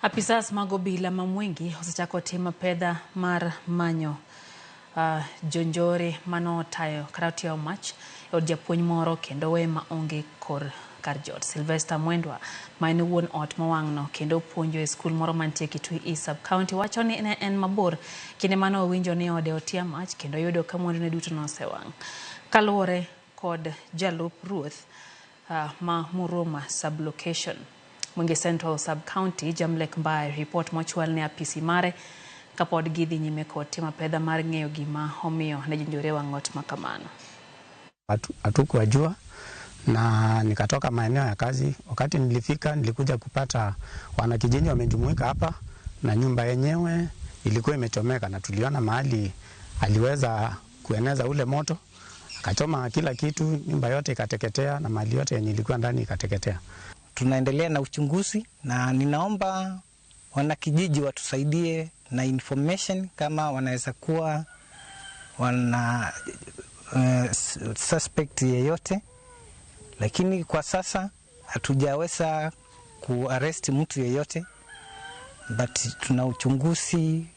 Apisas magobila mamwengi osechako timo pedha mar manyo jonjore mano tayo kratio mach od japuonj moro kendo we ma onge kor kar jot. Sylvester Mwendwa ma en wuon ot mowang'no kendo puonjo e skul moro mantie Kitui East Sub County wacho ni en mabor kinde mano owinjo ni ode otia mach kendo yudo ka mwandune duto nosewang'. Kaluwore kod jalup ruoth ma Muruma sublocation Mwingi Central Sub County Jamlek Mbae report mochwal ne apisi mare kapod gidhi nyime kod timo pedha mar ng'eyo gima omiyo ne jonjore wang'ot makamano. Hatukuwajua na nikatoka maeneo ya kazi. Wakati nilifika nilikuja kupata wanakijiji wamejumuika hapa na nyumba yenyewe ilikuwa imechomeka, na tuliona mahali aliweza kueneza ule moto, akachoma kila kitu, nyumba yote ikateketea na mali yote yenye ilikuwa ndani ikateketea. Tunaendelea na uchunguzi na ninaomba wanakijiji watusaidie na information kama wanaweza kuwa wana suspect yeyote, lakini kwa sasa hatujaweza kuarrest mtu yeyote, but tuna uchunguzi